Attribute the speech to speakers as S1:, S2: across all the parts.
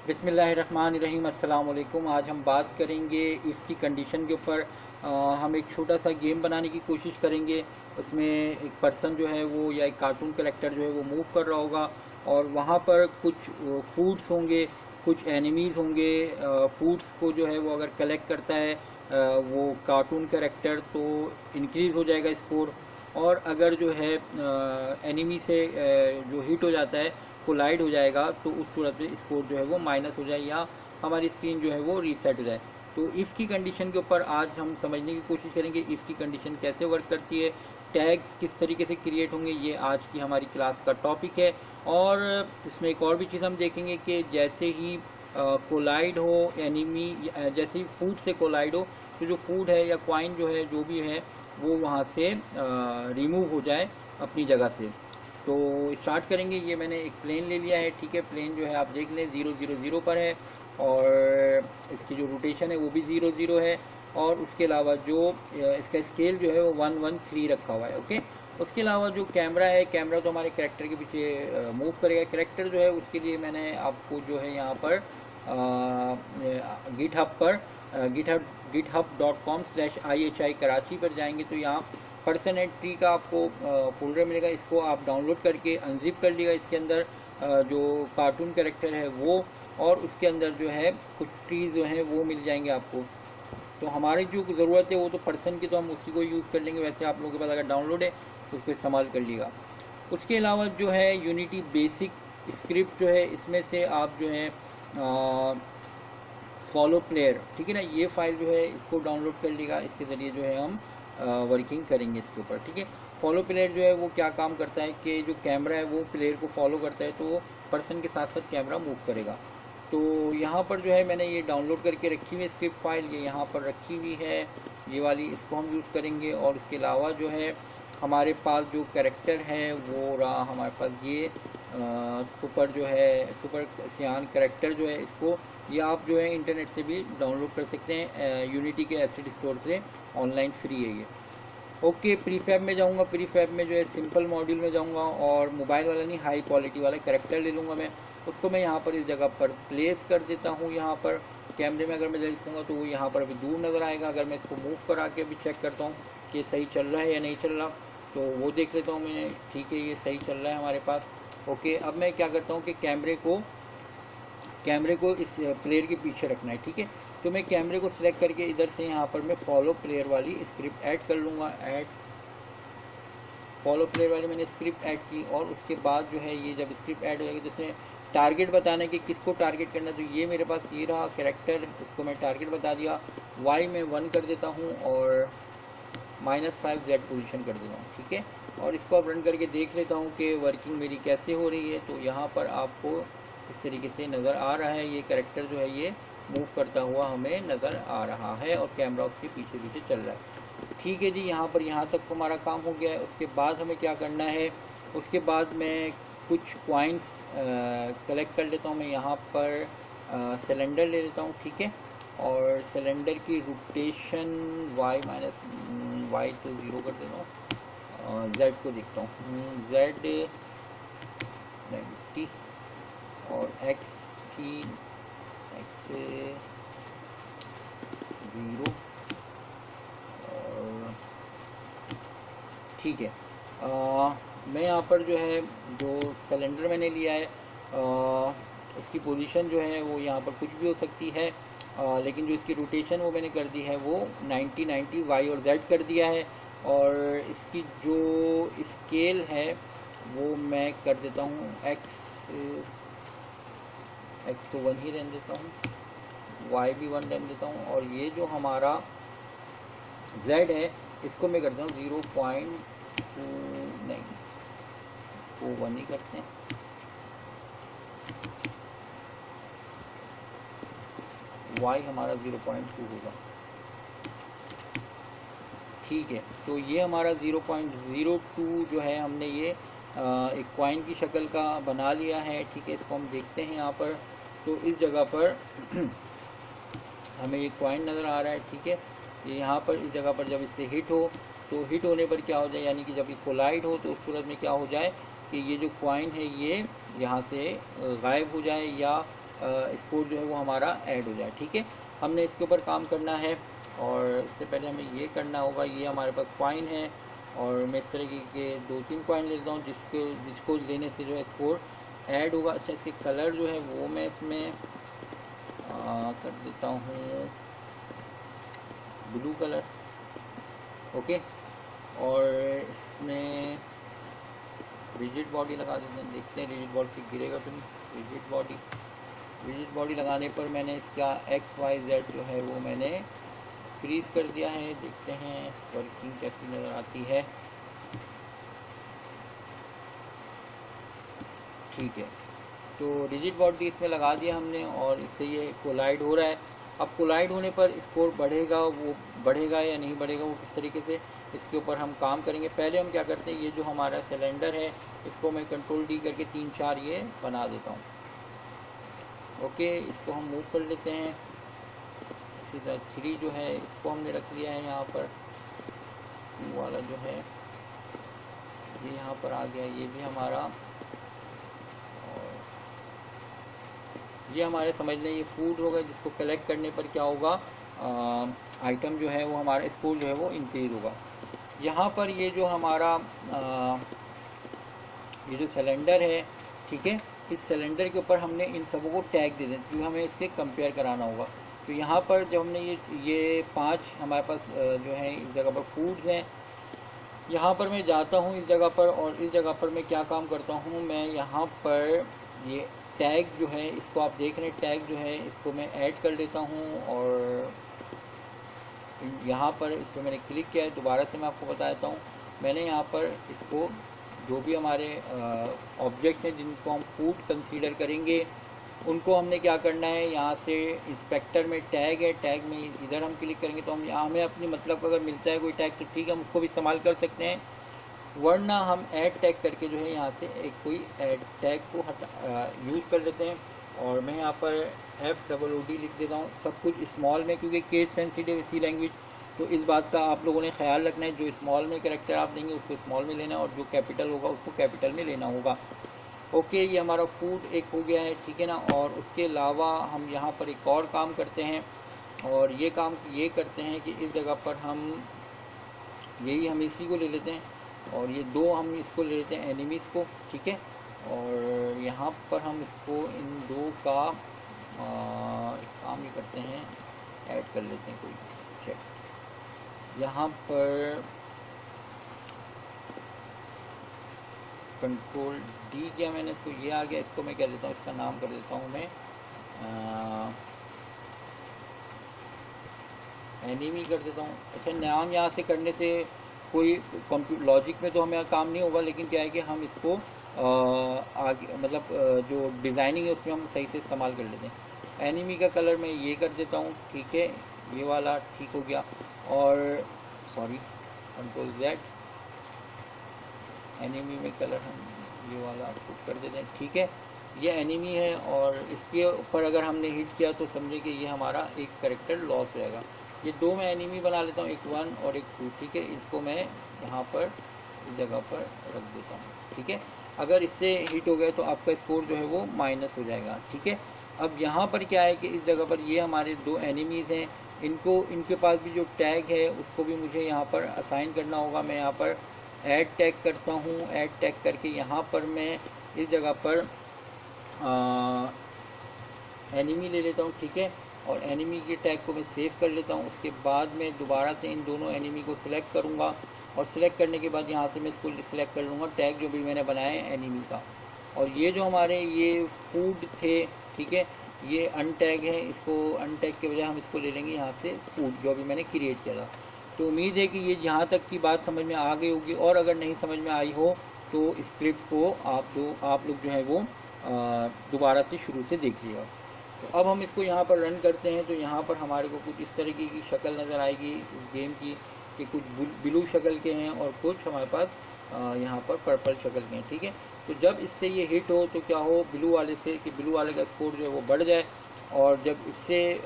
S1: बिस्मिल्लाहिर्रहमानिर्रहीम। अस्सलाम वालेकुम। आज हम बात करेंगे इफ़ की कंडीशन के ऊपर। हम एक छोटा सा गेम बनाने की कोशिश करेंगे। उसमें एक पर्सन जो है वो या एक कार्टून कैरेक्टर जो है वो मूव कर रहा होगा और वहाँ पर कुछ फूड्स होंगे, कुछ एनिमीज़ होंगे। फूड्स को जो है वो अगर कलेक्ट करता है वो कार्टून कैरेक्टर तो इंक्रीज़ हो जाएगा स्कोर। और अगर जो है एनिमी से जो हिट हो जाता है, कोलाइड हो जाएगा, तो उस सूरत में स्कोर जो है वो माइनस हो जाए या हमारी स्क्रीन जो है वो रीसेट हो जाए। तो इफ़ की कंडीशन के ऊपर आज हम समझने की कोशिश करेंगे इफ़ की कंडीशन कैसे वर्क करती है, टैग्स किस तरीके से क्रिएट होंगे, ये आज की हमारी क्लास का टॉपिक है। और इसमें एक और भी चीज़ हम देखेंगे कि जैसे ही कोलाइड हो एनिमी, जैसे ही फूड से कोलाइड हो तो जो फूड है या क्वाइन जो है जो भी है वो वहाँ से रिमूव हो जाए अपनी जगह से। तो स्टार्ट करेंगे। ये मैंने एक प्लेन ले लिया है, ठीक है। प्लेन जो है आप देख लें 0 0 0 पर है और इसकी जो रोटेशन है वो भी 0 0 है। और उसके अलावा जो इसका स्केल जो है वो 1 1 3 रखा हुआ है, ओके। उसके अलावा जो कैमरा है, कैमरा तो हमारे कैरेक्टर के पीछे मूव करेगा। कैरेक्टर जो है उसके लिए मैंने आपको जो है यहाँ पर गिटहब पर github.com/ihi कराची पर जाएंगे तो यहाँ पर्सन एंड ट्री का आपको फोल्डर मिलेगा। इसको आप डाउनलोड करके अनजिप कर लीजिएगा। इसके अंदर जो कार्टून कैरेक्टर है वो और उसके अंदर जो है कुछ ट्रीज जो हैं वो मिल जाएंगे आपको। तो हमारी जो ज़रूरत है वो तो पर्सन की, तो हम उसी को यूज़ कर लेंगे। वैसे आप लोगों के पास अगर डाउनलोड है तो उसको इस्तेमाल कर लीजिएगा। उसके अलावा जो है यूनिटी बेसिक स्क्रिप्ट जो है इसमें से आप जो है फॉलो प्लेयर, ठीक है ना, ये फाइल जो है इसको डाउनलोड कर लीजिएगा। इसके ज़रिए जो है हम वर्किंग करेंगे इसके ऊपर, ठीक है। फॉलो प्लेयर जो है वो क्या काम करता है कि जो कैमरा है वो प्लेयर को फॉलो करता है तो पर्सन के साथ साथ कैमरा मूव करेगा। तो यहाँ पर जो है मैंने ये डाउनलोड करके रखी हुई है स्क्रिप्ट फाइल, ये यहाँ पर रखी हुई है, ये वाली, इसको हम यूज़ करेंगे। और उसके अलावा जो है हमारे पास जो कैरेक्टर है वो रहा हमारे पास ये सुपर जो है, सुपर सियान कैरेक्टर जो है, इसको ये आप जो है इंटरनेट से भी डाउनलोड कर सकते हैं, यूनिटी के एसेट स्टोर से, ऑनलाइन फ्री है ये। ओके, प्रीफैब में जाऊंगा। प्रीफैब में जो है सिंपल मॉड्यूल में जाऊंगा और मोबाइल वाला नहीं, हाई क्वालिटी वाला कैरेक्टर ले लूँगा मैं। उसको मैं यहाँ पर इस जगह पर प्लेस कर देता हूँ। यहाँ पर कैमरे में अगर मैं देखूँगा तो वो यहाँ पर अभी दूर नज़र आएगा। अगर मैं इसको मूव करा के अभी चेक करता हूँ कि सही चल रहा है या नहीं चल रहा, तो वो देख लेता हूँ मैं, ठीक है, ये सही चल रहा है हमारे पास। ओके, अब मैं क्या करता हूँ कि कैमरे को इस प्लेयर के पीछे रखना है, ठीक है। तो मैं कैमरे को सिलेक्ट करके इधर से यहाँ पर मैं फॉलो प्लेयर वाली स्क्रिप्ट ऐड कर लूँगा। ऐड फॉलो प्लेयर वाली मैंने स्क्रिप्ट ऐड की और उसके बाद जो है ये जब स्क्रिप्ट ऐड हो जाएगी, जिसमें टारगेट बताना है कि किसको टारगेट करना है, तो ये मेरे पास ये रहा कैरेक्टर, इसको मैं टारगेट बता दिया। वाई में 1 कर देता हूँ और -5 जेड पोजीशन कर देता हूँ, ठीक है। और इसको अब रन करके देख लेता हूँ कि वर्किंग मेरी कैसे हो रही है। तो यहाँ पर आपको इस तरीके से नज़र आ रहा है, ये कैरेक्टर जो है ये मूव करता हुआ हमें नज़र आ रहा है और कैमरा उसके पीछे पीछे चल रहा है, ठीक है जी। यहाँ पर यहाँ तक हमारा काम हो गया है। उसके बाद हमें क्या करना है, उसके बाद मैं कुछ कॉइन्स कलेक्ट कर लेता हूँ। मैं यहाँ पर सिलेंडर ले लेता हूँ, ठीक है। और सिलेंडर की रोटेशन वाई तो 0 कर देता हूँ। जेड को देखता हूँ, जेड 90 और एक्स की एक्स 0, और ठीक है। मैं यहाँ पर जो है जो सिलेंडर मैंने लिया है उसकी पोजीशन जो है वो यहाँ पर कुछ भी हो सकती है, लेकिन जो इसकी रोटेशन वो मैंने कर दी है वो 90 90 वाई और जेड कर दिया है। और इसकी जो स्केल है वो मैं कर देता हूँ एक्स को 1 ही रहने देता हूँ, वाई भी 1 रहने देता हूँ। और ये जो हमारा जेड है इसको मैं करता हूँ 0.2, नहीं, इसको 1 ही करते हैं। वाई हमारा 0.2 होगा, ठीक है। तो ये हमारा 0.02 जो है हमने ये एक कॉइन की शक्ल का बना लिया है, ठीक है। इसको हम देखते हैं यहाँ पर, तो इस जगह पर हमें ये कॉइन नज़र आ रहा है, ठीक है। ये यहाँ पर इस जगह पर जब इससे हिट हो तो हिट होने पर क्या हो जाए, यानी कि जब ये कोलाइड हो तो उस सूरत में क्या हो जाए कि ये जो कॉइन है ये यहाँ से गायब हो जाए या स्कोर जो है वो हमारा ऐड हो जाए। ठीक है, हमने इसके ऊपर काम करना है और इससे पहले हमें ये करना होगा। ये हमारे पास कॉइन है और मैं इस तरीके के 2-3 कॉइन ले लेता हूँ जिसको लेने से जो है स्कोर ऐड होगा। अच्छा, इसके कलर जो है वो मैं इसमें कर देता हूँ ब्लू कलर। ओके, और इसमें रिजिड बॉडी लगा देते हैं, देखते हैं रिजिड बॉडी से गिरेगा तो नहीं। रिजिड बॉडी लगाने पर मैंने इसका XYZ जो है वो मैंने फ्रीज कर दिया है। देखते हैं वर्किंग कैसी नज़र आती है। ठीक है, तो रिजिड बॉडी इसमें लगा दिया हमने और इससे ये कोलाइड हो रहा है। अब कोलाइड होने पर स्कोर बढ़ेगा, वो बढ़ेगा या नहीं बढ़ेगा, वो किस तरीके से, इसके ऊपर हम काम करेंगे। पहले हम क्या करते हैं, ये जो हमारा सिलेंडर है इसको मैं कंट्रोल D करके 3-4 ये बना देता हूँ। ओके, इसको हम मूव कर लेते हैं। इसी तरह 3 जो है इसको हमने रख लिया है यहाँ पर। 2 वाला जो है ये यहाँ पर आ गया, ये भी हमारा। और ये हमारे समझ लें ये फूड होगा जिसको कलेक्ट करने पर क्या होगा, आइटम जो है वो हमारा स्कोर जो है वो इंक्रीज होगा। यहाँ पर ये जो हमारा ये जो सिलेंडर है, ठीक है, इस सिलेंडर के ऊपर हमने इन सबों को टैग दे दें क्योंकि हमें इसके कंपेयर कराना होगा। तो यहाँ पर जब हमने ये 5 हमारे पास जो है इस जगह पर फूड्स हैं, यहाँ पर मैं जाता हूँ इस जगह पर और इस जगह पर मैं क्या काम करता हूँ, मैं यहाँ पर ये टैग जो है इसको आप देख रहे हैं, टैग जो है इसको मैं ऐड कर लेता हूँ और यहाँ पर इस पर मैंने क्लिक किया है। दोबारा से मैं आपको बता देता हूँ, मैंने यहाँ पर इसको जो भी हमारे ऑब्जेक्ट्स हैं जिनको हम फूड कंसीडर करेंगे उनको हमने क्या करना है, यहाँ से इंस्पेक्टर में टैग है, टैग में इधर हम क्लिक करेंगे तो हम यहाँ हमें अपनी मतलब अगर मिलता है कोई टैग तो ठीक है, हम उसको भी इस्तेमाल कर सकते हैं, वरना हम ऐड टैग करके जो है यहाँ से एक कोई ऐड टैग को यूज़ कर लेते हैं। और मैं यहाँ पर FOOD लिख देता हूँ, सब कुछ स्मॉल में क्योंकि केस सेंसिटिव इसी लैंग्वेज, तो इस बात का आप लोगों ने ख्याल रखना है। जो स्मॉल में कैरेक्टर आप देंगे उसको स्मॉल में लेना है और जो कैपिटल होगा उसको कैपिटल में लेना होगा। ओके, ये हमारा फूड एक हो गया है, ठीक है ना। और उसके अलावा हम यहाँ पर एक और काम करते हैं और ये काम ये करते हैं कि इस जगह पर हम इसी को ले लेते हैं और ये 2 हम इसको ले लेते हैं एनिमीज़ को, ठीक है। और यहाँ पर हम इसको इन 2 का एक काम ये करते हैं, ऐड कर लेते हैं कोई चेक। यहाँ पर कंट्रोल D किया मैंने, इसको ये आ गया, इसको मैं क्या देता हूँ, इसका नाम कर देता हूँ मैं एनिमी कर देता हूँ। अच्छा, नाम यहाँ से करने से कोई कंप्यूटर लॉजिक में तो हमें काम नहीं होगा, लेकिन क्या है कि हम इसको आगे मतलब जो डिज़ाइनिंग है उसमें हम सही से इस्तेमाल कर लेते हैं। एनिमी का कलर मैं ये कर देता हूँ, ठीक है, ये वाला ठीक हो गया। और सॉरी, कंट्रोल Z, एनिमी में कलर हम ये वाला पुट कर देते हैं, ठीक है। ये एनिमी है और इसके ऊपर अगर हमने हिट किया तो समझे कि ये हमारा एक कैरेक्टर लॉस रहेगा। ये 2 मैं एनिमी बना लेता हूँ, एक 1 और एक 2, ठीक है। इसको मैं यहाँ पर इस जगह पर रख देता हूँ, ठीक है। अगर इससे हिट हो गए तो आपका स्कोर जो है वो माइनस हो जाएगा, ठीक है। अब यहाँ पर क्या है कि इस जगह पर ये हमारे 2 एनिमीज़ हैं, इनके पास भी जो टैग है उसको भी मुझे यहाँ पर असाइन करना होगा। मैं यहाँ पर ऐड टैग करता हूँ, ऐड टैग करके यहाँ पर मैं इस जगह पर एनिमी ले लेता हूँ, ठीक है। और एनिमी के टैग को मैं सेव कर लेता हूँ। उसके बाद मैं दोबारा से इन दोनों एनिमी को सिलेक्ट करूँगा और सिलेक्ट करने के बाद यहाँ से मैं इसको सिलेक्ट कर लूँगा टैग जो भी मैंने बनाए हैं एनिमी का। और ये जो हमारे ये फूड थे, ठीक है, ये अनटैग है, इसको अनटैग के बजाय हम इसको ले लेंगे यहाँ से फूड जो भी मैंने क्रिएट किया था। तो उम्मीद है कि ये यहाँ तक की बात समझ में आ गई होगी, और अगर नहीं समझ में आई हो तो स्क्रिप्ट को आप लोग जो है वो दोबारा से शुरू से देखिएगा। तो अब हम इसको यहाँ पर रन करते हैं तो यहाँ पर हमारे को कुछ इस तरीके की शक्ल नज़र आएगी इस गेम की, कि कुछ ब्लू शक्ल के हैं और कुछ हमारे पास यहाँ पर पर्पल शक्ल के हैं, ठीक है। तो जब इससे ये हिट हो तो क्या हो, ब्लू वाले से कि ब्लू वाले का स्कोर जो है वो बढ़ जाए, और जब इससे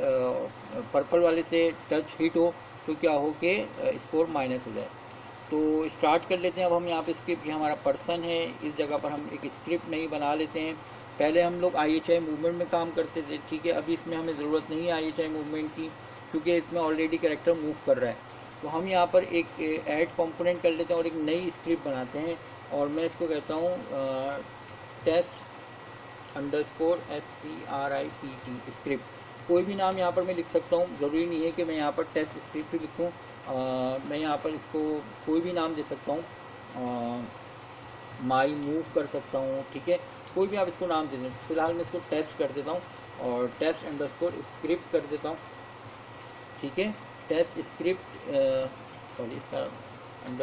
S1: पर्पल वाले से टच हिट हो तो क्या हो कि स्कोर माइनस हो जाए। तो स्टार्ट कर लेते हैं अब हम यहाँ पे स्क्रिप्ट। ये हमारा पर्सन है, इस जगह पर हम एक स्क्रिप्ट नहीं बना लेते हैं पहले हम लोग IHI मूवमेंट में काम करते थे, ठीक है। अभी इसमें हमें ज़रूरत नहीं है IHI मूवमेंट की, क्योंकि इसमें ऑलरेडी कैरेक्टर मूव कर रहा है। तो हम यहाँ पर एक ऐड कंपोनेंट कर लेते हैं और एक नई स्क्रिप्ट बनाते हैं, और मैं इसको कहता हूँ test_script स्क्रिप्ट। कोई भी नाम यहाँ पर मैं लिख सकता हूँ, ज़रूरी नहीं है कि मैं यहाँ पर टेस्ट स्क्रिप्ट ही लिखूँ। मैं यहाँ पर इसको कोई भी नाम दे सकता हूँ, माई मूव कर सकता हूँ, ठीक है। कोई भी आप इसको नाम दे दें। फिलहाल मैं इसको टेस्ट कर देता हूँ और टेस्ट_स्क्रिप्ट कर देता हूँ, ठीक है। टेस्ट स्क्रिप्ट सॉरी इसका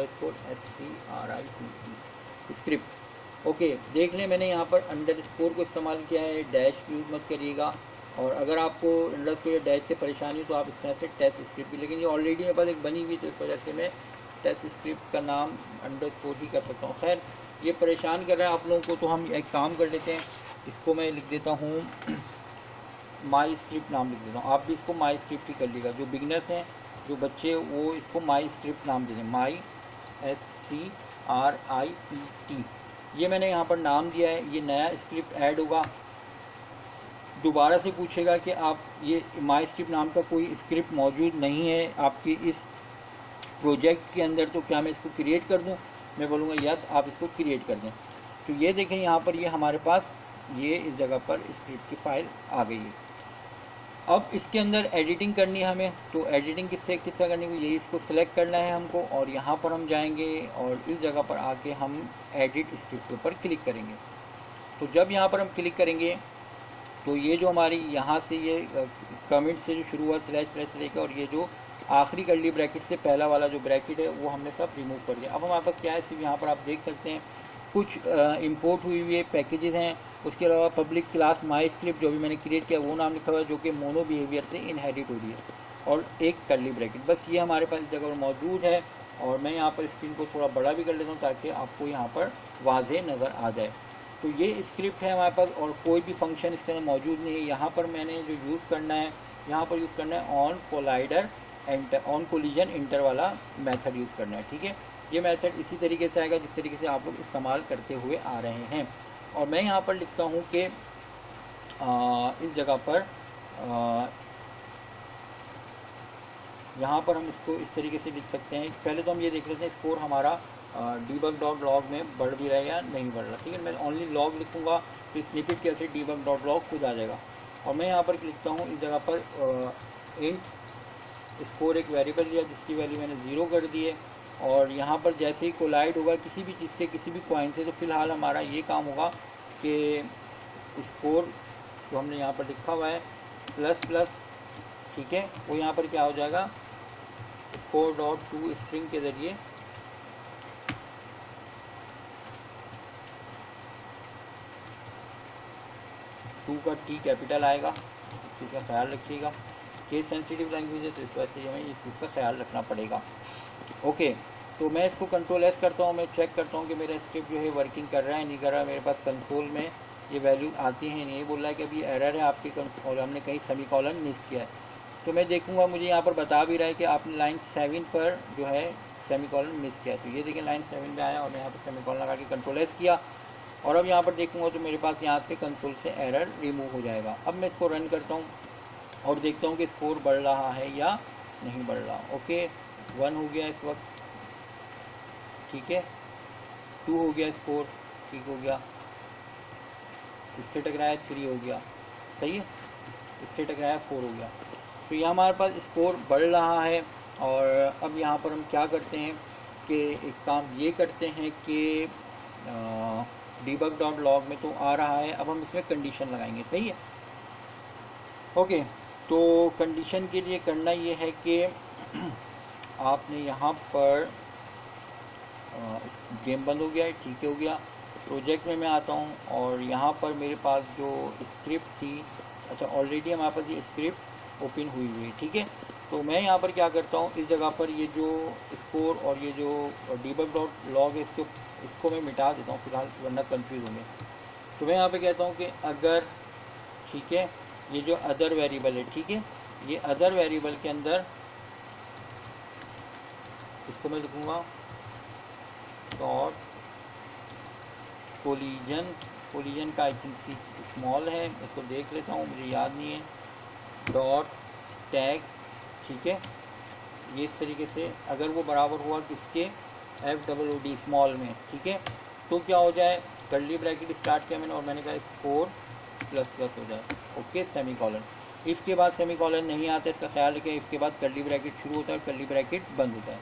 S1: _SCRIPT स्क्रिप्ट। ओके, देख लें मैंने यहाँ पर अंडरस्कोर को इस्तेमाल किया है, डैश यूज़ मत करिएगा। और अगर आपको अंडरस्कोर या डैश से परेशानी हो तो आप इस तरह से टेस्ट स्क्रिप्ट भी, लेकिन ये ऑलरेडी मेरे पास एक बनी हुई, तो इस वजह से मैं टेस्ट स्क्रिप्ट का नाम अंडरस्कोर ही कर सकता हूँ। खैर, ये परेशान कर रहा है आप लोगों को, तो हम एक काम कर लेते हैं, इसको मैं लिख देता हूँ माई स्क्रिप्ट नाम लिख देता हूँ। आप भी इसको माई स्क्रिप्ट ही कर लीजिएगा। जो बिगनर्स हैं, जो बच्चे, वो इसको माई स्क्रिप्ट नाम दे दें, माई SCRIPT। ये मैंने यहाँ पर नाम दिया है। ये नया स्क्रिप्ट ऐड होगा, दोबारा से पूछेगा कि आप ये माई स्क्रिप्ट नाम का कोई स्क्रिप्ट मौजूद नहीं है आपकी इस प्रोजेक्ट के अंदर, तो क्या मैं इसको क्रिएट कर दूं? मैं बोलूँगा यस, आप इसको क्रिएट कर दें। तो ये देखें यहाँ पर, ये हमारे पास ये इस जगह पर स्क्रिप्ट की फाइल आ गई है। अब इसके अंदर एडिटिंग करनी है हमें, तो एडिटिंग किस तरह करनी है, यही इसको सिलेक्ट करना है हमको, और यहाँ पर हम जाएंगे और इस जगह पर आके हम एडिट स्क्रिप्ट के ऊपर क्लिक करेंगे। तो जब यहाँ पर हम क्लिक करेंगे तो ये जो हमारी यहाँ से ये कमेंट से जो शुरू हुआ स्लैश से लेकर, और ये जो आखिरी कर्ली ब्रैकेट से पहला वाला जो ब्रैकेट है वो हमने सब रिमूव कर दिया। अब हमारे पास क्या है, सिर्फ यहाँ पर आप देख सकते हैं कुछ इंपोर्ट हुई हुई पैकेजेस हैं। उसके अलावा पब्लिक क्लास माई स्क्रिप्ट जो भी मैंने क्रिएट किया वो नाम लिखा हुआ है, जो कि मोनो बिहेवियर से इनहेरिट हो रही है, और एक कर्ली ब्रैकेट, बस ये हमारे पास इस जगह पर मौजूद है। और मैं यहाँ पर स्क्रीन को थोड़ा बड़ा भी कर लेता हूँ ताकि आपको यहाँ पर वाज़ेह नज़र आ जाए। तो ये स्क्रिप्ट है हमारे पास, और कोई भी फंक्शन इसके अंदर मौजूद नहीं है। यहाँ पर मैंने जो यूज़ करना है, यहाँ पर यूज़ करना है ऑन कोलिजन इंटर वाला मेथड यूज़ करना है, ठीक है। ये मेथड इसी तरीके से आएगा जिस तरीके से आप लोग इस्तेमाल करते हुए आ रहे हैं। और मैं यहाँ पर लिखता हूँ कि इस जगह पर यहाँ पर हम इसको इस तरीके से लिख सकते हैं। पहले तो हम ये देख लेते हैं स्कोर हमारा debug.log में बढ़ भी रहा है या नहीं बढ़ रहा, ठीक है। मैं ओनली लॉग लिखूँगा तो स्निपेट कैसे debug.log खुद आ जाएगा। और मैं यहाँ पर लिखता हूँ इस जगह पर इंट स्कोर, एक वेरिएबल लिया जिसकी वैल्यू मैंने 0 कर दी है। और यहाँ पर जैसे ही कोलाइड होगा किसी भी चीज़ से, किसी भी कॉइन से, तो फिलहाल हमारा ये काम होगा कि स्कोर जो हमने यहाँ पर लिखा हुआ है ++, ठीक है, वो यहाँ पर क्या हो जाएगा, score.to स्ट्रिंग के ज़रिए टू का T कैपिटल आएगा। इस चीज़ का ख्याल रखिएगा, केस सेंसिटिव लैंग्वेज है तो इस वजह से हमें इस चीज़ का ख्याल रखना पड़ेगा। ओके, तो मैं इसको Ctrl+S करता हूँ, मैं चेक करता हूँ कि मेरा स्क्रिप्ट जो है वर्किंग कर रहा है नहीं कर रहा है। मेरे पास कंसोल में ये वैल्यू आती है नहीं, बोल रहा है कि अभी एरर है आपके कंसोल, हमने कहीं सेमीकोलन मिस किया है। तो मैं देखूँगा, मुझे यहाँ पर बता भी रहा है कि आपने लाइन 7 पर जो है सेमीकोलन मिस किया। तो ये देखिए लाइन 7 पे आया और मैं यहाँ पर सेमीकोलन लगा के Ctrl+S किया, और अब यहाँ पर देखूँगा तो मेरे पास यहाँ पे कंसोल से एरर रिमूव हो जाएगा। अब मैं इसको रन करता हूँ और देखता हूँ कि स्कोर बढ़ रहा है या नहीं बढ़ रहा। ओके, 1 हो गया इस वक्त, ठीक है, 2 हो गया स्कोर, ठीक हो गया, इससे टकराया 3 हो गया, सही है, इससे टकराया 4 हो गया। तो यहाँ हमारे पास स्कोर बढ़ रहा है। और अब यहाँ पर हम क्या करते हैं कि एक काम ये करते हैं कि debug.log में तो आ रहा है, अब हम इसमें कंडीशन लगाएंगे, सही है। ओके, तो कंडीशन के लिए करना ये है कि आपने यहाँ पर गेम बंद हो गया है, ठीक है, हो गया। प्रोजेक्ट में मैं आता हूँ और यहाँ पर मेरे पास जो स्क्रिप्ट थी, अच्छा ऑलरेडी हमारे पास ये स्क्रिप्ट ओपन हुई है, ठीक है। तो मैं यहाँ पर क्या करता हूँ, इस जगह पर ये जो स्कोर और ये जो debug.log है इसको मैं मिटा देता हूँ फिलहाल, वरना कंफ्यूज होंगे। तो मैं यहाँ पे कहता हूँ कि अगर, ठीक है, ये जो अदर वेरिएबल है, ठीक है, ये अदर वेरिएबल के अंदर इसको मैं लिखूँगा डॉट कोलिजन कोलिजन का आई थिंक सी स्मॉल है, इसको देख लेता हूँ, मुझे याद नहीं है, डॉट टैग, ठीक है, ये इस तरीके से अगर वो बराबर हुआ किसके, FOOD स्मॉल में, ठीक है, तो क्या हो जाए, कर्ली ब्रैकेट स्टार्ट किया मैंने और मैंने कहा स्कोर प्लस प्लस हो जाए, ओके, सेमी कॉलन। इफ़ के बाद सेमी कॉलन नहीं आता, इसका ख्याल रखें, इफ़ के बाद कर्ली ब्रैकेट शुरू होता है और कर्ली ब्रैकेट बंद होता है।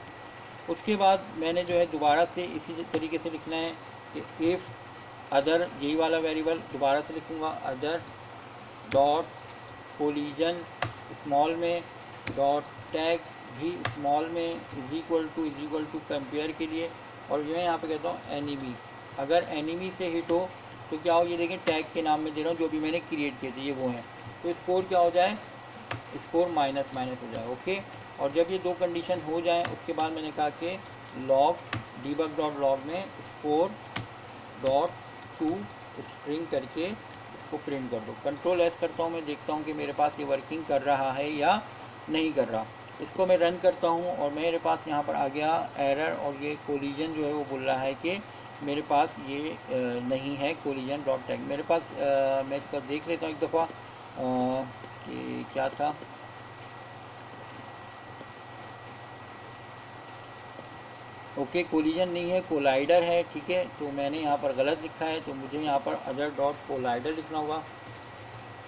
S1: उसके बाद मैंने जो है दोबारा से इसी तरीके से लिखना है कि इफ़ अदर, यही वाला वेरिएबल दोबारा से लिखूँगा, अदर डॉट कोलिजन स्मॉल में डॉट टैग भी स्मॉल में इज इक्वल टू कंपेयर के लिए, और मैं यहाँ पे कहता हूँ एनिमी, अगर एनिमी से हिट हो तो क्या हो, ये देखें टैग के नाम में दे रहा हूँ जो भी मैंने क्रिएट किए थे, ये वो हैं, तो स्कोर क्या हो जाए, स्कोर माइनस माइनस हो जाए, ओके। और जब ये दो कंडीशन हो जाए उसके बाद मैंने कहा कि लॉग डीबग डॉट लॉग में स्कोर डॉट टू स्ट्रिंग करके इसको प्रिंट कर दो। कंट्रोल एस करता हूँ, मैं देखता हूँ कि मेरे पास ये वर्किंग कर रहा है या नहीं कर रहा। इसको मैं रन करता हूँ और मेरे पास यहाँ पर आ गया एरर, और ये कोलिजन जो है वो बोल रहा है कि मेरे पास ये नहीं है कोलिजन डॉट टैग मेरे पास। मैं इसका देख लेता हूँ एक दफ़ा कि क्या था। ओके, कोलिजन नहीं है, कोलाइडर है, ठीक है, तो मैंने यहाँ पर गलत लिखा है, तो मुझे यहाँ पर अदर डॉट कोलाइडर लिखना होगा,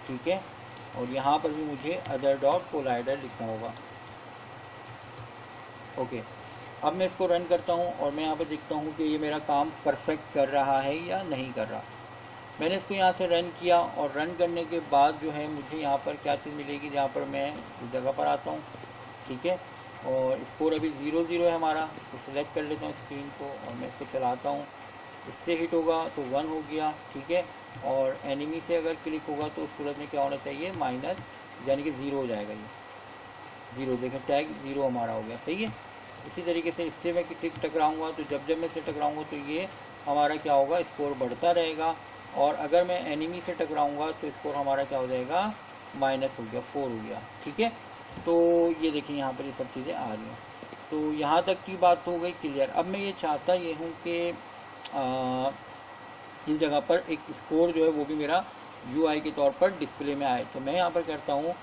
S1: ठीक है, और यहाँ पर भी मुझे अदर डॉट कोलाइडर लिखना होगा, ओके। अब मैं इसको रन करता हूँ और मैं यहाँ पर देखता हूँ कि ये मेरा काम परफेक्ट कर रहा है या नहीं कर रहा। मैंने इसको यहाँ से रन किया और रन करने के बाद जो है मुझे यहाँ पर क्या चीज़ मिलेगी, जहाँ पर मैं उस जगह पर आता हूँ, ठीक है, और स्कोर अभी 0-0 है हमारा, तो सिलेक्ट कर लेता हूँ स्क्रीन को और मैं इसको चलाता हूँ, इससे हिट होगा तो 1 हो गया, ठीक है, और एनिमी से अगर क्लिक होगा तो उस सूरत में क्या होना चाहिए, माइनस, यानी कि 0 हो जाएगा, ये 0, देखें टैग 0 हमारा हो गया, सही है। इसी तरीके से इससे मैं टिक टकराऊँगा, तो जब जब मैं इससे टकराऊँगा तो ये हमारा क्या होगा, स्कोर बढ़ता रहेगा, और अगर मैं एनिमी से टकराऊँगा तो स्कोर हमारा क्या हो जाएगा, माइनस हो गया, 4 हो गया, ठीक है। तो ये देखिए यहाँ पर ये सब चीज़ें आ रही हैं। तो यहाँ तक की बात हो गई क्लियर। अब मैं ये चाहता ये हूँ कि इस जगह पर एक स्कोर जो है वो भी मेरा UI के तौर पर डिस्प्ले में आए। तो मैं यहाँ पर करता हूँ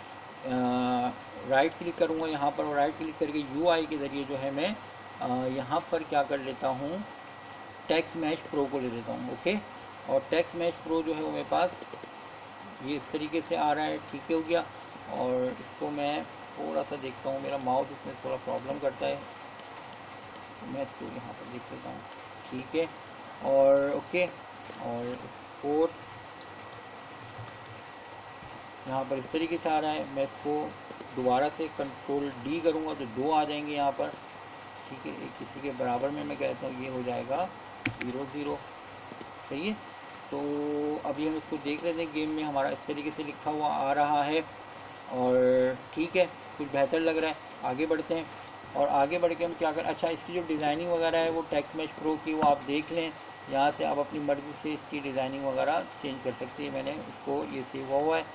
S1: राइट क्लिक करूँगा यहाँ पर, और राइट क्लिक करके UI के ज़रिए जो है मैं यहाँ पर क्या कर लेता हूँ, टेक्स्ट मैच प्रो को ले लेता हूँ, ओके। और टेक्स्ट मैच प्रो जो है वो मेरे पास ये इस तरीके से आ रहा है, ठीक हो गया। और इसको मैं थोड़ा सा देखता हूँ, मेरा माउस इसमें थोड़ा प्रॉब्लम करता है, तो मैं इसको यहाँ पर देख लेता हूँ, ठीक है, और ओके। और स्कोर यहाँ पर इस तरीके से आ रहा है। मैं इसको दोबारा से कंट्रोल D करूँगा तो 2 आ जाएंगे यहाँ पर, ठीक है, एक किसी के बराबर में मैं कहता हूँ, ये हो जाएगा 0-0, सही है। तो अभी हम इसको देख लेते हैं, गेम में हमारा इस तरीके से लिखा हुआ आ रहा है और ठीक है, कुछ बेहतर लग रहा है। आगे बढ़ते हैं और आगे बढ़ के हम क्या कर, अच्छा इसकी जो डिज़ाइनिंग वगैरह है वो टेक्स्ट मैच प्रो की वो आप देख लें, यहाँ से आप अपनी मर्ज़ी से इसकी डिज़ाइनिंग वगैरह चेंज कर सकते हैं। मैंने इसको ये सेव हुआ है,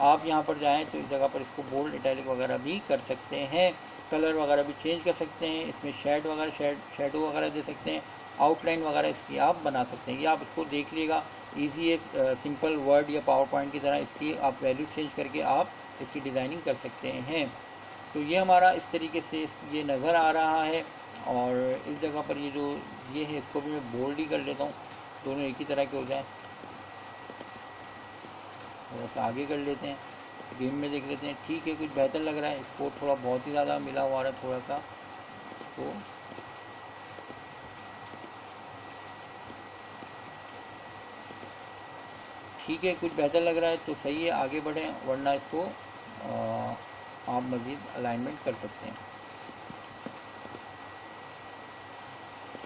S1: आप यहाँ पर जाएँ तो इस जगह पर इसको बोल्ड इटैलिक वगैरह भी कर सकते हैं, कलर वगैरह भी चेंज कर सकते हैं, इसमें शेड वगैरह शेडो वगैरह दे सकते हैं, आउटलाइन वगैरह इसकी आप बना सकते हैं। ये आप इसको देख लीजिएगा, ईजी है, सिंपल वर्ड या पावर पॉइंट की तरह इसकी आप वैल्यूज चेंज करके आप इसकी डिज़ाइनिंग कर सकते हैं। तो ये हमारा इस तरीके से ये नज़र आ रहा है। और इस जगह पर ये जो ये है इसको भी मैं बोल्ड ही कर लेता हूँ, दोनों एक ही तरह के हो जाएं। थोड़ा सा आगे कर लेते हैं, गेम में देख लेते हैं, ठीक है, कुछ बेहतर लग रहा है। स्कोर थोड़ा बहुत ही ज़्यादा मिला हुआ है, थोड़ा सा तो ठीक है, कुछ बेहतर लग रहा है तो सही है, आगे बढ़ें, वरना इसको आप मज़ीद अलाइनमेंट कर सकते हैं।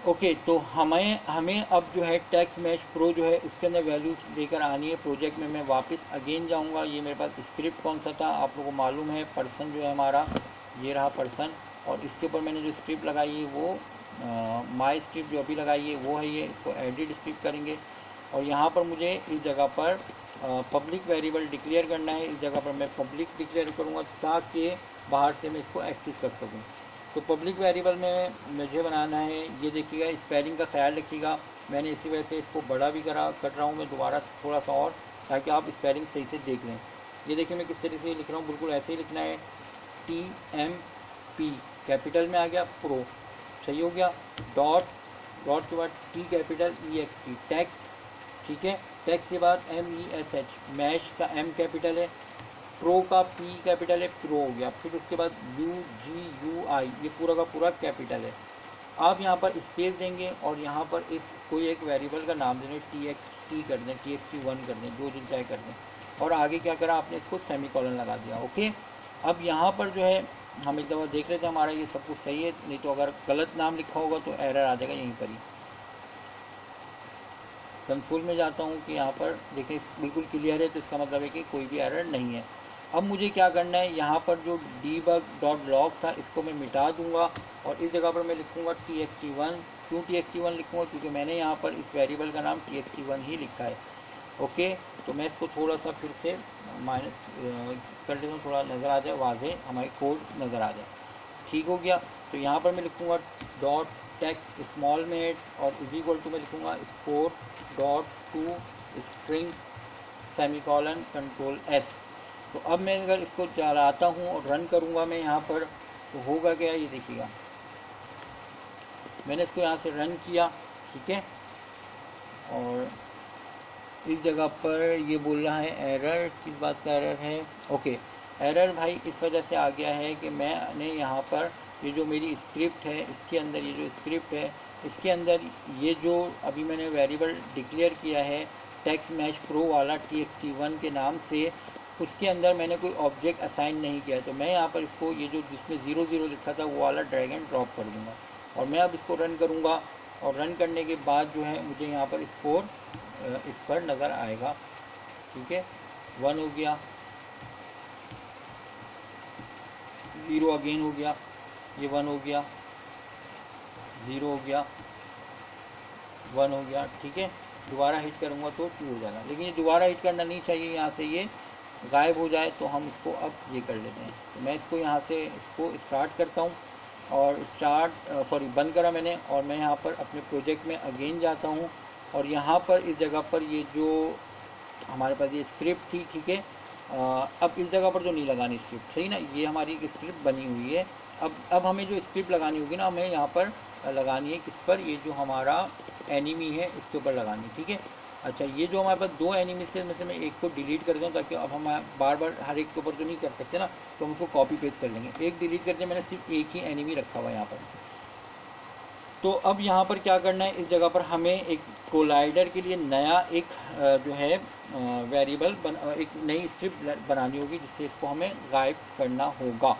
S1: ओके, तो हमें अब जो है टेक्स्ट मैच प्रो जो है उसके अंदर वैल्यूज़ लेकर आनी है। प्रोजेक्ट में मैं वापस अगेन जाऊंगा। ये मेरे पास स्क्रिप्ट कौन सा था आप लोगों को मालूम है, पर्सन जो है हमारा ये रहा पर्सन, और इसके ऊपर मैंने जो स्क्रिप्ट लगाई है वो माई स्क्रिप्ट जो अभी लगाई है वो है ये। इसको एडिट स्क्रिप्ट करेंगे और यहाँ पर मुझे इस जगह पर पब्लिक वेरिएबल डिक्लेयर करना है। इस जगह पर मैं पब्लिक डिक्लेयर करूँगा ताकि बाहर से मैं इसको एक्सेस कर सकूँ। तो पब्लिक वेरिएबल में मुझे बनाना है, ये देखिएगा स्पेलिंग का ख्याल रखिएगा, मैंने इसी वजह से इसको बड़ा भी कर रहा हूँ मैं दोबारा थोड़ा सा और, ताकि आप स्पेलिंग सही से देख लें। ये देखिए मैं किस तरीके से लिख रहा हूँ, बिल्कुल ऐसे ही लिखना है, TMP कैपिटल में आ गया, प्रो सही हो गया, डॉट के बाद T कैपिटल EXT टेक्स्ट, ठीक है, टेक्स्ट के बाद MESH मैश का M कैपिटल है, प्रो का P कैपिटल है, प्रो हो गया, फिर उसके बाद UGUI ये पूरा का पूरा कैपिटल है। आप यहाँ पर स्पेस देंगे और यहाँ पर इस कोई एक वेरिएबल का नाम दें, TXT कर दें, TXT1 कर दें, जो दिन चाहे कर दें, और आगे क्या करा आपने, इसको सेमीकोलन लगा दिया। ओके, अब यहाँ पर जो है हम एक दफ़ा देख लेते हैं हमारा ये सब कुछ सही है, नहीं तो अगर गलत नाम लिखा होगा तो एरर आ जाएगा यहीं पर ही। कंसोल में जाता हूँ कि यहाँ पर देखें बिल्कुल क्लियर है, तो इसका मतलब है कि कोई भी एरर नहीं है। अब मुझे क्या करना है, यहाँ पर जो debug.log था इसको मैं मिटा दूंगा और इस जगह पर मैं लिखूँगा TXT1। क्यों TXT1 लिखूँगा, क्योंकि मैंने यहाँ पर इस वेरिएबल का नाम TXT1 ही लिखा है। ओके, तो मैं इसको थोड़ा सा फिर से माइनस कर देता हूँ, थोड़ा नज़र आ जाए, वाज़े हमारे कोड नज़र आ जाए। ठीक हो गया, तो यहाँ पर मैं लिखूँगा डॉट टेक्स्ट स्मॉल में और इज इक्वल टू मैं लिखूँगा score dot to string semicolon control S। तो अब मैं अगर इसको चलाता हूँ और रन करूँगा मैं यहाँ पर, तो होगा क्या, ये देखिएगा मैंने इसको यहाँ से रन किया, ठीक है, और इस जगह पर ये बोल रहा है एरर, किस बात का एरर है। ओके, एरर भाई इस वजह से आ गया है कि मैंने यहाँ पर ये जो मेरी स्क्रिप्ट है, इसके अंदर ये जो स्क्रिप्ट है, इसके अंदर ये जो अभी मैंने वेरिएबल डिक्लेयर किया है टेक्स्ट मैश प्रो वाला TXT1 के नाम से, उसके अंदर मैंने कोई ऑब्जेक्ट असाइन नहीं किया है। तो मैं यहाँ पर इसको ये जो जिसमें 00 लिखा था वो वाला ड्रैग एंड ड्रॉप कर दूँगा और मैं अब इसको रन करूँगा, और रन करने के बाद जो है मुझे यहाँ पर स्कोर इस पर नज़र आएगा। ठीक है, 1 हो गया, 0 अगेन हो गया, ये 1 हो गया, 0 हो गया, 1 हो गया। ठीक है, दोबारा हिट करूँगा तो 2 हो जाएगा, लेकिन ये दोबारा हिट करना नहीं चाहिए, यहाँ से ये गायब हो जाए। तो हम इसको अब ये कर लेते हैं, तो मैं इसको यहाँ से इसको स्टार्ट करता हूँ और बंद करा मैंने, और मैं यहाँ पर अपने प्रोजेक्ट में अगेन जाता हूँ और यहाँ पर इस जगह पर ये जो हमारे पास ये स्क्रिप्ट थी, ठीक है, अब इस जगह पर तो नहीं लगानी स्क्रिप्ट, सही ना, ये हमारी एक स्क्रिप्ट बनी हुई है। अब हमें जो स्क्रिप्ट लगानी होगी ना, हमें यहाँ पर लगानी है किस पर, ये जो हमारा एनिमी है इसके ऊपर लगानी है। ठीक है, अच्छा, ये जो हमारे पास 2 एनिमी थे, में से मैं एक को डिलीट कर दूँ, ताकि अब हम बार बार हर एक के ऊपर तो नहीं कर सकते ना, तो हम उसको कॉपी पेस्ट कर लेंगे। एक डिलीट करके मैंने सिर्फ एक ही एनिमी रखा हुआ है यहाँ पर। तो अब यहाँ पर क्या करना है, इस जगह पर हमें एक कोलाइडर के लिए नया एक जो है वेरिएबल एक नई स्क्रिप्ट बनानी होगी, जिससे इसको हमें गायब करना होगा।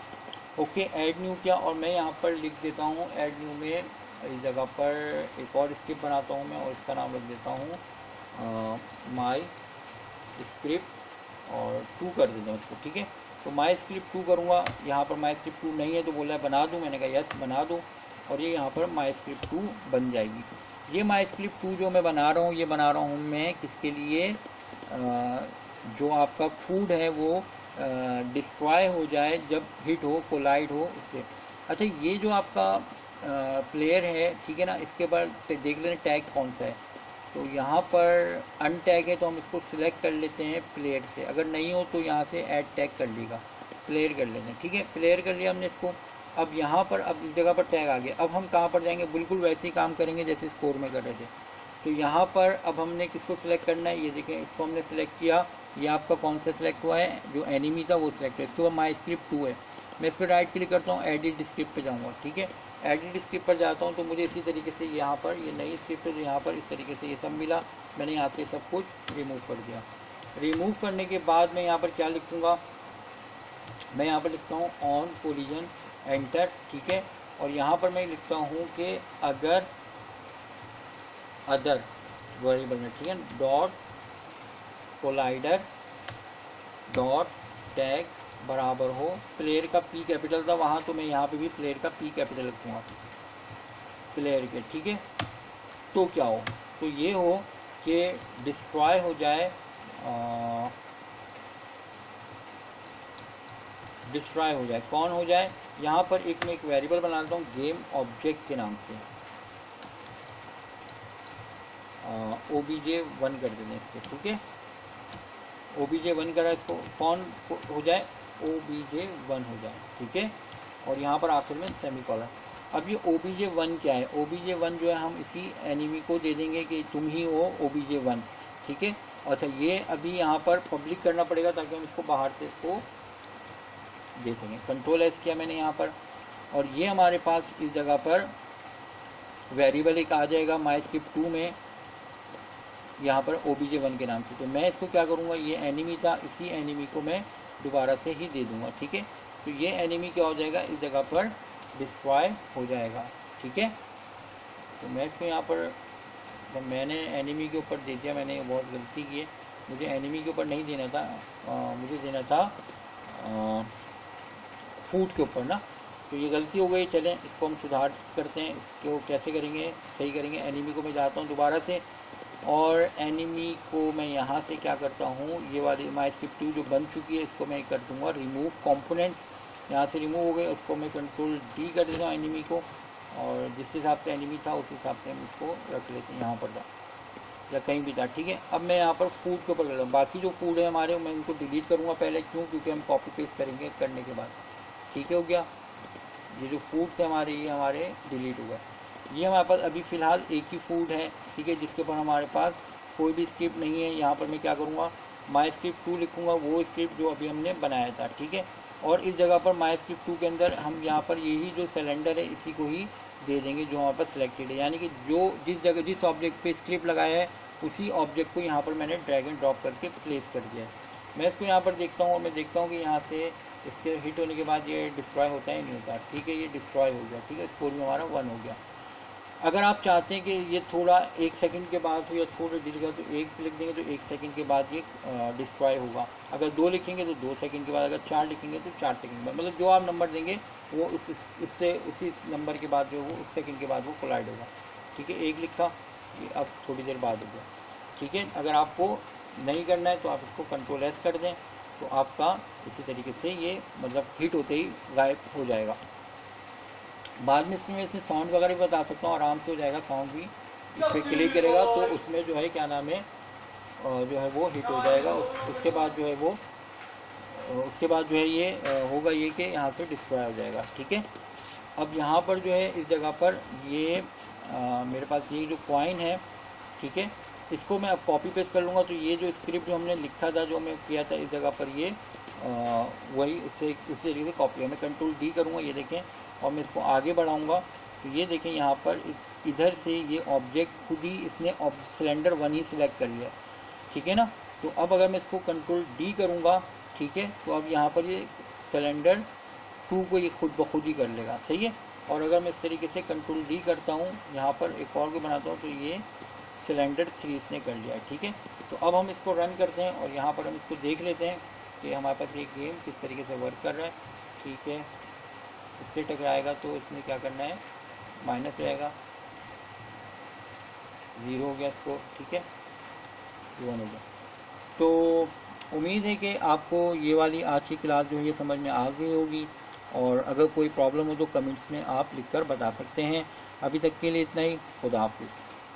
S1: ओके, ऐड न्यू किया और मैं यहाँ पर लिख देता हूँ ऐड न्यू में, इस जगह पर एक और स्क्रिप्ट बनाता हूँ मैं, और इसका नाम लिख देता हूँ माई स्क्रिप्ट और 2 कर देता हूँ इसको। ठीक है, तो माई स्क्रिप्ट 2 करूँगा, यहाँ पर माई स्क्रिप्ट 2 नहीं है तो बोला है बना दूँ, मैंने कहा यस बना दूँ, और ये यहाँ पर माई स्क्रिप्ट 2 बन जाएगी। ये माई स्क्रिप्ट 2 जो मैं बना रहा हूँ, ये बना रहा हूँ मैं किसके लिए, जो आपका फूड है वो डिस्ट्रॉय हो जाए जब हिट हो, कोलाइड हो उससे। अच्छा, ये जो आपका प्लेयर है, ठीक है ना, इसके बाद देख लेना टैग कौन सा है। तो यहाँ पर अनटैग है, तो हम इसको सिलेक्ट कर लेते हैं प्लेयर से, अगर नहीं हो तो यहाँ से ऐड टैग कर लेगा, प्लेयर कर लेते हैं। ठीक है, प्लेयर कर लिया हमने इसको। अब यहाँ पर अब इस जगह पर टैग आ गया, अब हम कहाँ पर जाएंगे, बिल्कुल वैसे ही काम करेंगे जैसे स्कोर में कर रहे थे। तो यहाँ पर अब हमने किसको सिलेक्ट करना है, ये देखें, इसको हमने सिलेक्ट किया, ये आपका कौन सा सिलेक्ट हुआ है, जो एनिमी था वो सिलेक्ट है। इसके बाद माई स्क्रिप्ट 2 है, मैं इस पर राइट क्लिक करता हूँ, एडिट स्क्रिप्ट पे जाऊँगा। ठीक है, एडिट स्क्रिप्ट पर जाता हूँ तो मुझे इसी तरीके से यहाँ पर ये नई स्क्रिप्ट है, जो यहाँ पर इस तरीके से ये सब मिला, मैंने यहाँ से सब कुछ रिमूव कर दिया। रिमूव करने के बाद मैं यहाँ पर क्या लिखूँगा, मैं यहाँ पर लिखता हूँ ऑन कोलिजन एंटर। ठीक है, और यहाँ पर मैं लिखता हूँ कि अगर अदर वेरिएबल में, ठीक है, डॉट कोलाइडर डॉट टैग बराबर हो, प्लेयर का P कैपिटल था वहाँ, तो मैं यहाँ पे भी प्लेयर का P कैपिटल लिखूँगा प्लेयर के। ठीक है, तो क्या हो, तो ये हो कि डिस्ट्रॉय हो जाए डिस्ट्रॉय हो जाए। कौन हो जाए? यहाँ पर एक मैं एक वेरिएबल बनाता हूँ गेम ऑब्जेक्ट के नाम से, obj1 कर देते हैं इसको, ठीक है। obj1 करा, इसको कौन हो जाए? obj1 हो जाए, ठीक है। और यहाँ पर आखिर में सेमीकोलन। अब ये obj1 क्या है? obj1 जो है हम इसी एनिमी को दे देंगे कि तुम ही हो obj1, ठीक है। अच्छा, ये अभी यहाँ पर पब्लिक करना पड़ेगा ताकि हम इसको बाहर से इसको दे सकें। कंट्रोल एस किया मैंने यहाँ पर, और ये हमारे पास इस जगह पर वेरिएबल एक आ जाएगा MyScript2 में, यहाँ पर obj1 के नाम से। तो मैं इसको क्या करूँगा, ये एनिमी था, इसी एनिमी को मैं दोबारा से ही दे दूँगा, ठीक है। तो ये एनिमी क्या हो जाएगा, इस जगह पर डिस्ट्रॉय हो जाएगा, ठीक है। तो मैं इसको यहाँ पर, मैंने एनिमी के ऊपर दे दिया, मैंने बहुत गलती की है, मुझे एनिमी के ऊपर नहीं देना था, मुझे देना था फूड के ऊपर ना, तो ये गलती हो गई। चलें इसको हम सुधार करते हैं, इसको कैसे करेंगे, सही करेंगे। एनिमी को मैं जाता हूँ दोबारा से, और एनिमी को मैं यहाँ से क्या करता हूँ, ये वाली MyScript2 जो बन चुकी है इसको मैं कर दूँगा रिमूव कंपोनेंट, यहाँ से रिमूव हो गए, उसको मैं कंट्रोल डी कर देता हूँ एनिमी को, और जिस हिसाब से एनिमी था उस हिसाब से हम इसको रख लेते हैं, यहाँ पर था या कहीं भी था, ठीक है। अब मैं यहाँ पर फूड के ऊपर कर रहा हूँ, बाकी जो फूड है हमारे मैं उनको डिलीट करूँगा पहले, क्यों? क्योंकि हम कॉपी पेस्ट करेंगे करने के बाद, ठीक है। हो गया, ये जो फूड थे हमारे, ये हमारे डिलीट हुआ। ये हमारे पास अभी फ़िलहाल एक ही फूड है, ठीक है, जिसके ऊपर हमारे पास कोई भी स्क्रिप्ट नहीं है। यहाँ पर मैं क्या करूँगा, MyScript2 लिखूँगा, वो स्क्रिप्ट जो अभी हमने बनाया था, ठीक है। और इस जगह पर MyScript2 के अंदर हम यहाँ पर यही जो सिलेंडर है इसी को ही दे देंगे जो वहाँ पर सिलेक्टेड है, यानी कि जो जिस जगह जिस ऑब्जेक्ट पे स्क्रिप्ट लगाया है उसी ऑब्जेक्ट को यहाँ पर मैंने ड्रैग एंड ड्रॉप करके प्लेस कर दिया है। मैं इसको यहाँ पर देखता हूँ और मैं देखता हूँ कि यहाँ से इसके हिट होने के बाद ये डिस्ट्रॉय होता है नहीं होता, ठीक है। ये डिस्ट्रॉय हो गया, ठीक है, स्कोर भी हमारा 1 हो गया। अगर आप चाहते हैं कि ये थोड़ा 1 सेकंड के बाद हो या थोड़ा डिले का, तो 1 लिख देंगे तो 1 सेकंड के बाद ये डिस्ट्रॉय होगा। अगर 2 लिखेंगे तो 2 सेकंड के बाद, अगर 4 लिखेंगे तो 4 सेकंड के बाद, मतलब जो आप नंबर देंगे वो उससे उसी नंबर के बाद जो वो उस सेकंड के बाद वो कोलाइड होगा, ठीक है। 1 लिखा, ये अब थोड़ी देर बाद हो गया, ठीक है। अगर आपको नहीं करना है तो आप इसको कंट्रोल एस कर दें, तो आपका इसी तरीके से ये मतलब हिट होते ही गायब हो जाएगा। बाद में इसमें साउंड वगैरह भी बता सकता हूँ, आराम से हो जाएगा। साउंड भी इस पर क्लिक करेगा तो उसमें जो है क्या नाम है, जो है वो हिट हो जाएगा। उसके बाद जो है वो उसके बाद जो है ये होगा ये कि यहाँ से डिस्ट्रॉय हो जाएगा, ठीक है। अब यहाँ पर जो है इस जगह पर ये मेरे पास ये जो कॉइन है, ठीक है, इसको मैं अब कॉपी पेस्ट कर लूँगा। तो ये जो स्क्रिप्ट जो हमने लिखा था, जो मैं किया था, इस जगह पर ये वही उसी तरीके से कॉपी है। मैं कंट्रोल डी करूँगा, ये देखें, और मैं इसको आगे बढ़ाऊँगा तो ये देखें यहाँ पर इधर से ये ऑब्जेक्ट खुद ही इसने सिलेंडर 1 ही सिलेक्ट कर लिया, ठीक है ना। तो अब अगर मैं इसको कंट्रोल डी करूँगा, ठीक है, तो अब यहाँ पर ये सिलेंडर 2 को ये खुद ब खुद ही कर लेगा, सही है। और अगर मैं इस तरीके से कंट्रोल डी करता हूँ, यहाँ पर एक और को बनाता हूँ, तो ये सिलेंडर 3 इसने कर लिया है, ठीक है। तो अब हम इसको रन करते हैं और यहाँ पर हम इसको देख लेते हैं कि हमारे पास ये गेम किस तरीके से वर्क कर रहा है, ठीक है। इससे टकराएगा तो इसमें क्या करना है, माइनस हो जाएगा, 0 हो गया स्कोर, ठीक है, 1 हो गया। तो उम्मीद है कि आपको ये वाली आज की क्लास जो है ये समझ में आ गई होगी, और अगर कोई प्रॉब्लम हो तो कमेंट्स में आप लिखकर बता सकते हैं। अभी तक के लिए इतना ही, खुदा हाफिज़।